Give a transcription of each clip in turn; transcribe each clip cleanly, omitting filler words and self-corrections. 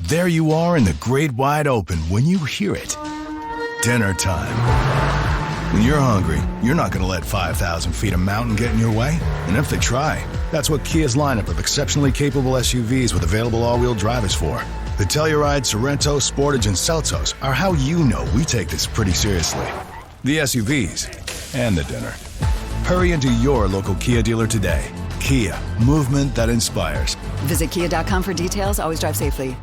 There you are in the great wide open when you hear it. Dinner time. When you're hungry, you're not going to let 5,000 feet of mountain get in your way. And if they try, that's what Kia's lineup of exceptionally capable SUVs with available all-wheel drive is for. The Telluride, Sorento, Sportage, and Seltos are how you know we take this pretty seriously. The SUVs and the dinner. Hurry into your local Kia dealer today. Kia, movement that inspires. Visit kia.com for details. Always drive safely.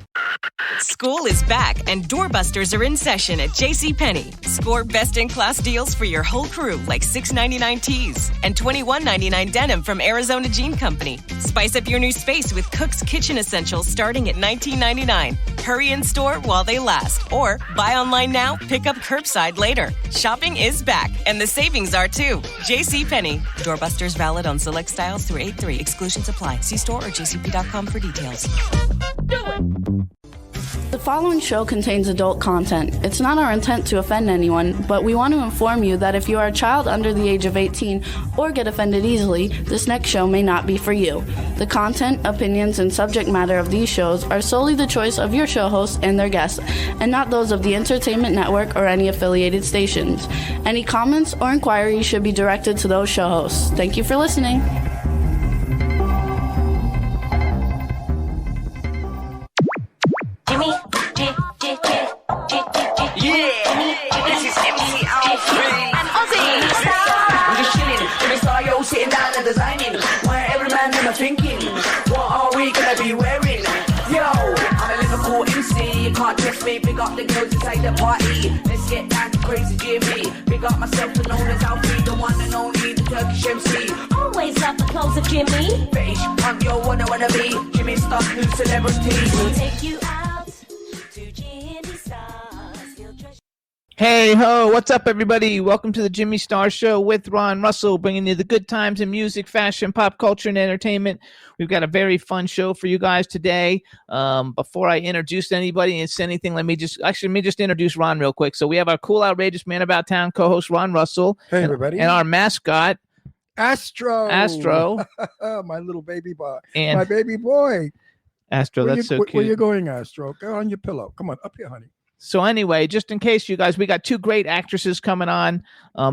School is back and doorbusters are in session at JCPenney. Score best-in-class deals for your whole crew like $6.99 tees and $21.99 denim from Arizona Jean Company. Spice up your new space with Cook's Kitchen Essentials starting at $19.99. Hurry in store while they last, or buy online now, pick up curbside later. Shopping is back and the savings are too. JCPenney. Doorbusters valid on select styles through 8/3. Exclusions apply. See store or jcp.com for details. Do it! The following show contains adult content. It's not our intent to offend anyone, but we want to inform you that if you are a child under the age of 18 or get offended easily, this next show may not be for you. The content, opinions, and subject matter of these shows are solely the choice of your show hosts and their guests, and not those of the Entertainment Network or any affiliated stations. Any comments or inquiries should be directed to those show hosts. Thank you for listening. Jimmy, this is MC Alfred and Ozzy. I'm just chilling, Jimmy Star, yo, sitting down and designing. Where every man them are thinking, what are we gonna be wearing? Yo, I'm a Liverpool MC, you can't trust me. Big up the girls inside the party. Let's get down to crazy Jimmy. Big up myself, the known as Alfred, the one and only, the Turkish MC. Always love the clothes of Jimmy. British punk, yo, wanna be Jimmy Star, new celebrity. We'll take you out to Jimmy Stars. Hey ho, what's up everybody? Welcome to the Jimmy Star Show with Ron Russell, bringing you the good times in music, fashion, pop culture, and entertainment. We've got a very fun show for you guys today. Before I introduce anybody and say anything, let me just introduce Ron real quick. So we have our cool, outrageous man about town co-host Ron Russell. Hey everybody. And our mascot, Astro. My little baby boy. And my baby boy. Astro, that's so cute. Where you going, Astro? Go on your pillow. Come on, up here, honey. So anyway, just in case you guys, we got two great actresses coming on.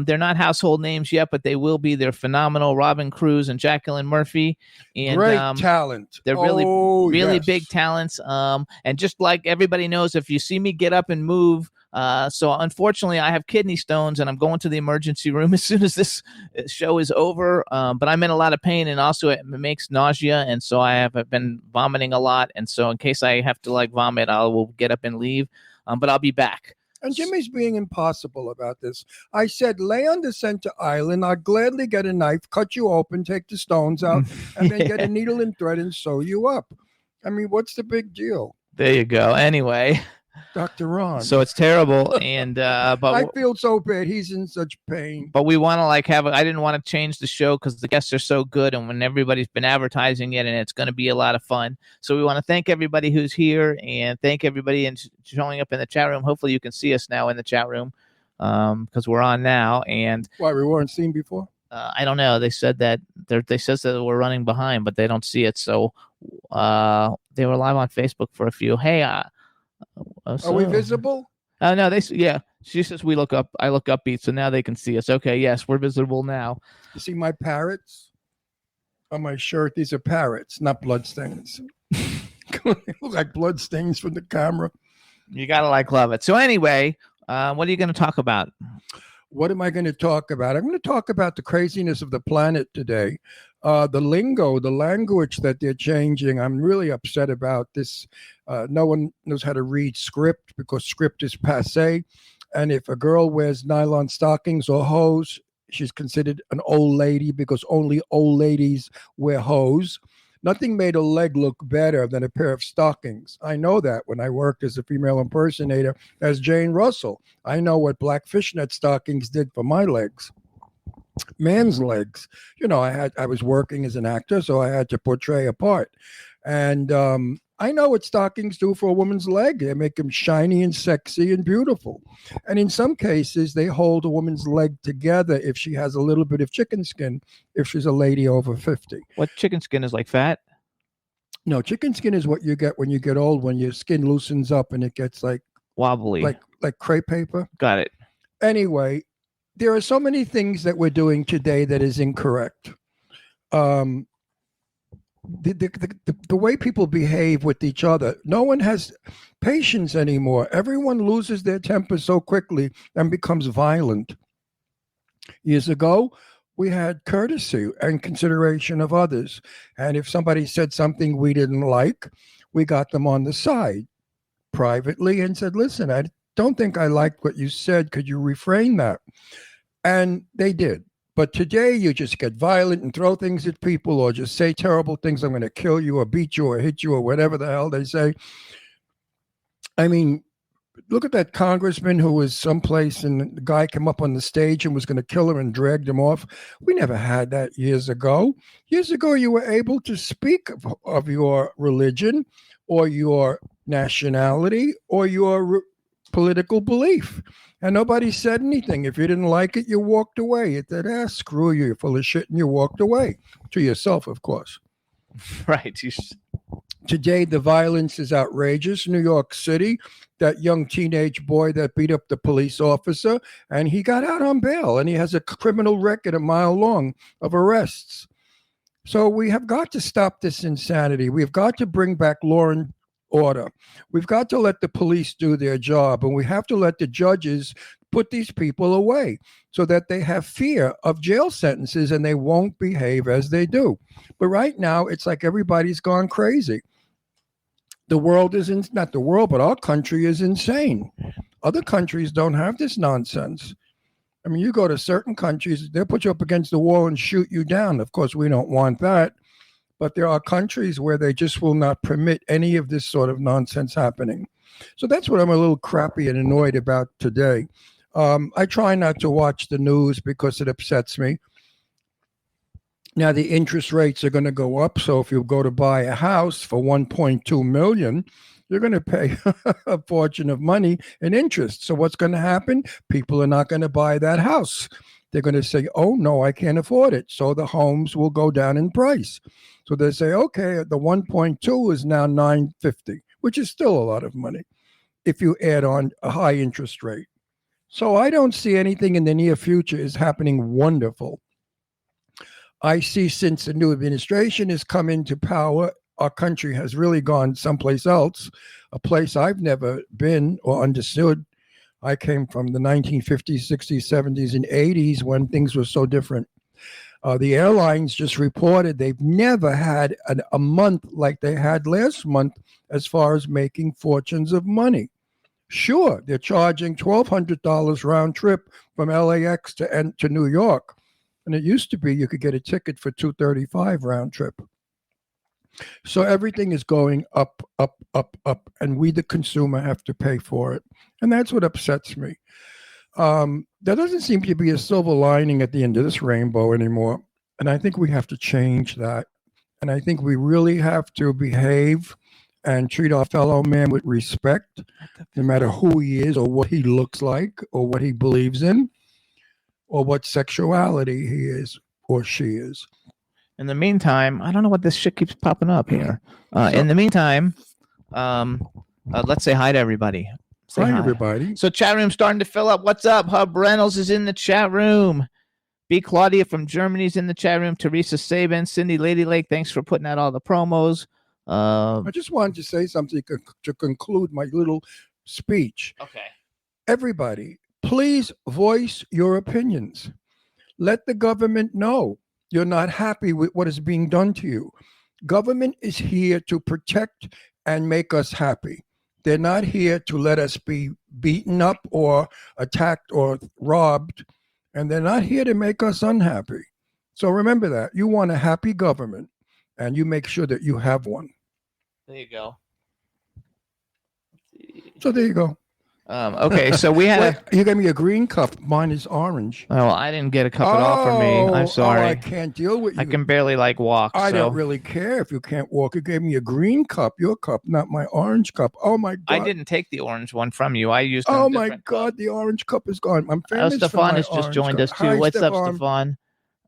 They're not household names yet, but they will be. They're phenomenal. Robyn Cruze and Jacqueline Murphy. And great talent. They're really big talents. And just like everybody knows, if you see me get up and move, so unfortunately I have kidney stones and I'm going to the emergency room as soon as this show is over. But I'm in a lot of pain, and also it makes nausea. And so I have been vomiting a lot. And so in case I have to vomit, I will get up and leave. But I'll be back. And Jimmy's being impossible about this. I said, lay on the center island. I'll gladly get a knife, cut you open, take the stones out, and then get a needle and thread and sew you up. I mean, what's the big deal? There you go. Anyway. Dr. Ron. So it's terrible, and but I feel so bad. He's in such pain. But we want to I didn't want to change the show because the guests are so good, and when everybody's been advertising it, and it's going to be a lot of fun. So we want to thank everybody who's here, and thank everybody and showing up in the chat room. Hopefully you can see us now in the chat room, because we're on now. And why, we weren't seen before? I don't know. They said that that we're running behind, but they don't see it. So they were live on Facebook for a few. Hey. Are we visible? No, she says we look up. I look upbeat, so now they can see us. Okay, yes, we're visible now. You see my parrots on my shirt? These are parrots, not bloodstains. Look like bloodstains from the camera. You gotta love it. So anyway, what are you going to talk about? What am I going to talk about? I'm going to talk about the craziness of the planet today. The lingo, the language that they're changing. I'm really upset about this. No one knows how to read script because script is passé. And if a girl wears nylon stockings or hose, she's considered an old lady because only old ladies wear hose. Nothing made a leg look better than a pair of stockings. I know that when I worked as a female impersonator as Jane Russell. I know what black fishnet stockings did for my legs. Man's legs. You know, I was working as an actor, so I had to portray a part. And I know what stockings do for a woman's leg. They make them shiny and sexy and beautiful. And in some cases, they hold a woman's leg together if she has a little bit of chicken skin, if she's a lady over 50. What chicken skin is like fat? No, chicken skin is what you get when you get old, when your skin loosens up and it gets Wobbly. like crepe paper. Got it. Anyway, there are so many things that we're doing today that is incorrect. The way people behave with each other, no one has patience anymore. Everyone loses their temper so quickly and becomes violent. Years ago, we had courtesy and consideration of others. And if somebody said something we didn't like, we got them on the side privately and said, listen, I don't think I liked what you said. Could you refrain that? And they did. But today you just get violent and throw things at people or just say terrible things. I'm going to kill you or beat you or hit you or whatever the hell they say. I mean, look at that congressman who was someplace and the guy came up on the stage and was going to kill him and dragged him off. We never had that years ago. Years ago, you were able to speak of your religion or your nationality or your political belief. And nobody said anything. If you didn't like it, you walked away. It said, screw you, you're full of shit, and you walked away. To yourself, of course. Right. Today, the violence is outrageous. New York City, that young teenage boy that beat up the police officer, and he got out on bail, and he has a criminal record a mile long of arrests. So we have got to stop this insanity. We've got to bring back law and order. We've got to let the police do their job, and we have to let the judges put these people away so that they have fear of jail sentences and they won't behave as they do. But right now, it's like everybody's gone crazy. The world is not the world, but our country is insane. Other countries don't have this nonsense. I mean, you go to certain countries, they'll put you up against the wall and shoot you down. Of course, we don't want that. But there are countries where they just will not permit any of this sort of nonsense happening. So that's what I'm a little crappy and annoyed about today. I try not to watch the news because it upsets me. Now, the interest rates are going to go up. So if you go to buy a house for $1.2 million, you're going to pay a fortune of money in interest. So what's going to happen? People are not going to buy that house. They're going to say, oh, no, I can't afford it. So the homes will go down in price. So they say, okay, the 1.2 is now $950, which is still a lot of money if you add on a high interest rate. So I don't see anything in the near future is happening wonderful. I see since the new administration has come into power, our country has really gone someplace else, a place I've never been or understood. I came from the 1950s, 60s, 70s, and 80s when things were so different. The airlines just reported they've never had a month like they had last month as far as making fortunes of money. Sure, they're charging $1,200 round trip from LAX to New York. And it used to be you could get a ticket for $235 round trip. So everything is going up, up, up, up. And we, the consumer, have to pay for it. And that's what upsets me. There doesn't seem to be a silver lining at the end of this rainbow anymore. And I think we have to change that. And I think we really have to behave and treat our fellow man with respect, no matter who he is or what he looks like or what he believes in or what sexuality he is or she is. In the meantime, I don't know what this shit keeps popping up here. In the meantime, let's say hi to everybody. Hi, everybody. So chat room starting to fill up. What's up? Hub Reynolds is in the chat room. B. Claudia from Germany's in the chat room. Teresa Saban, Cindy Lady Lake, thanks for putting out all the promos. I just wanted to say something to conclude my little speech. Okay. Everybody, please voice your opinions. Let the government know you're not happy with what is being done to you. Government is here to protect and make us happy. They're not here to let us be beaten up or attacked or robbed. And they're not here to make us unhappy. So remember that. You want a happy government, and you make sure that you have one. There you go. So there you go. Okay, so we had you gave me a green cup. Mine is orange. Oh, I didn't get a cup at all for me. I'm sorry. I can't deal with you. I can barely walk. I don't really care if you can't walk. You gave me a green cup, your cup, not my orange cup. Oh my God! I didn't take the orange one from you. I used. Oh my God! The orange cup is gone. I'm famous. Stefan has just joined us too. Hi, What's Stefan. up, Stefan?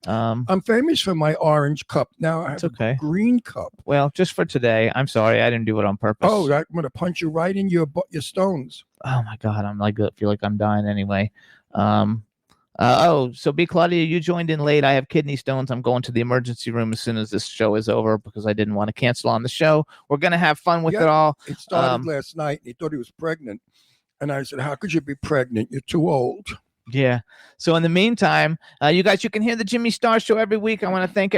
I'm famous for my orange cup. Now I have okay. a green cup. Well, just for today. I'm sorry. I didn't do it on purpose. Oh, I'm going to punch you right in your stones. Oh my God. I feel like I'm dying anyway. So B. Claudia, you joined in late. I have kidney stones. I'm going to the emergency room as soon as this show is over because I didn't want to cancel on the show. We're going to have fun with it all. It started last night. He thought he was pregnant. And I said, how could you be pregnant? You're too old. Yeah. So in the meantime, you guys, you can hear the Jimmy Star Show every week. We want to thank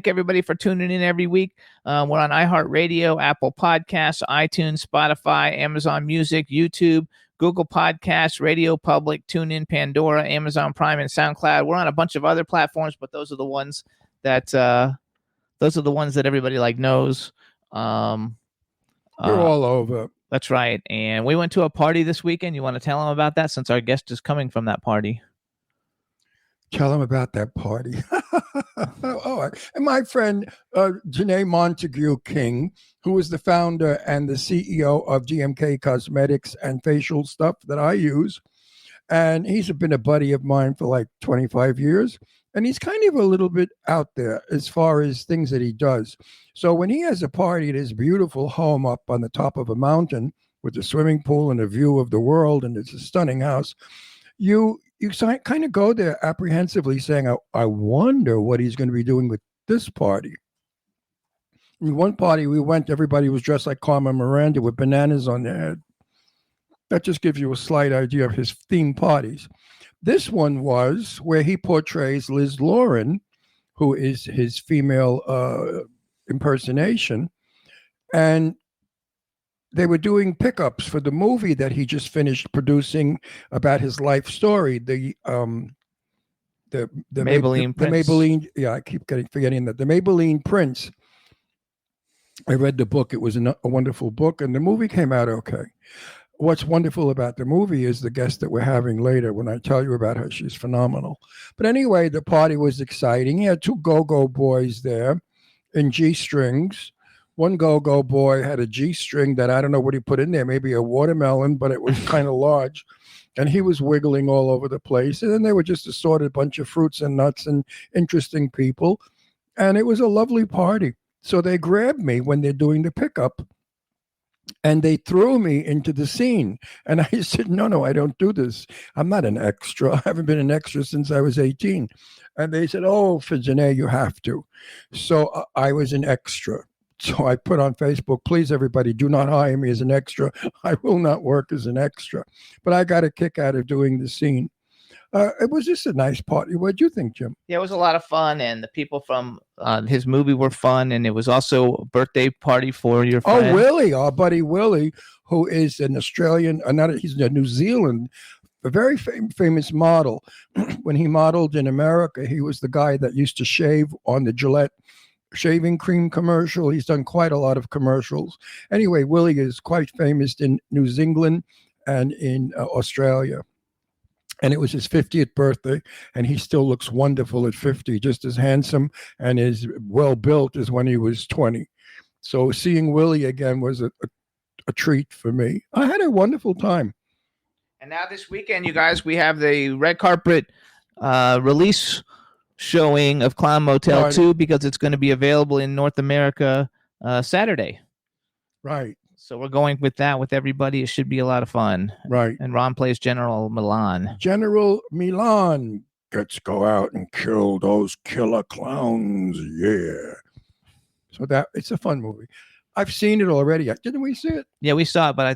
everybody for tuning in every week. We're on iHeartRadio, Apple Podcasts, iTunes, Spotify, Amazon Music, YouTube, Google Podcasts, Radio Public, TuneIn, Pandora, Amazon Prime, and SoundCloud. We're on a bunch of other platforms, but those are the ones that everybody knows. We're all over. That's right. And we went to a party this weekend. You want to tell them about that since our guest is coming from that party? Tell them about that party. And my friend, Janae Montague King, who is the founder and the CEO of GMK Cosmetics and facial stuff that I use. And he's been a buddy of mine for like 25 years. And he's kind of a little bit out there as far as things that he does. So when he has a party at his beautiful home up on the top of a mountain with a swimming pool and a view of the world, and it's a stunning house, you kind of go there apprehensively saying, I wonder what he's going to be doing with this party. I mean, one party we went, everybody was dressed like Carmen Miranda with bananas on their head. That just gives you a slight idea of his theme parties. This one was where he portrays Liz Lauren, who is his female impersonation. And they were doing pickups for the movie that he just finished producing about his life story. The Maybelline Prince. The Maybelline, yeah, I keep forgetting that. The Maybelline Prince. I read the book. It was a wonderful book, and the movie came out okay. What's wonderful about the movie is the guest that we're having later. When I tell you about her, she's phenomenal. But anyway, the party was exciting. He had two go-go boys there in G-strings. One go-go boy had a G-string that I don't know what he put in there, maybe a watermelon, but it was kind of large. And he was wiggling all over the place. And then they were just assorted bunch of fruits and nuts and interesting people. And it was a lovely party. So they grabbed me when they're doing the pickup. And they threw me into the scene. And I said, no, I don't do this. I'm not an extra. I haven't been an extra since I was 18. And they said, oh, for Janae, you have to. So I was an extra. So I put on Facebook, please, everybody, do not hire me as an extra. I will not work as an extra. But I got a kick out of doing the scene. It was just a nice party. What do you think, Jim? Yeah, it was a lot of fun, and the people from his movie were fun, and it was also a birthday party for your friend. Oh, Willie, our buddy Willie, who is an Australian, he's a New Zealand, a very famous model. When he modeled in America, he was the guy that used to shave on the Gillette shaving cream commercial. He's done quite a lot of commercials. Anyway, Willie is quite famous in New Zealand and in Australia. And it was his 50th birthday, and he still looks wonderful at 50, just as handsome and as well-built as when he was 20. So seeing Willie again was a treat for me. I had a wonderful time. And now this weekend, you guys, we have the red carpet release showing of Clown Motel 2 because it's going to be available in North America Saturday. Right. So we're going with that with everybody. It should be a lot of fun. Right. And Ron plays General Milan. General Milan gets go out and kill those killer clowns. Yeah. So it's a fun movie. I've seen it already. Didn't we see it? Yeah, we saw it, but I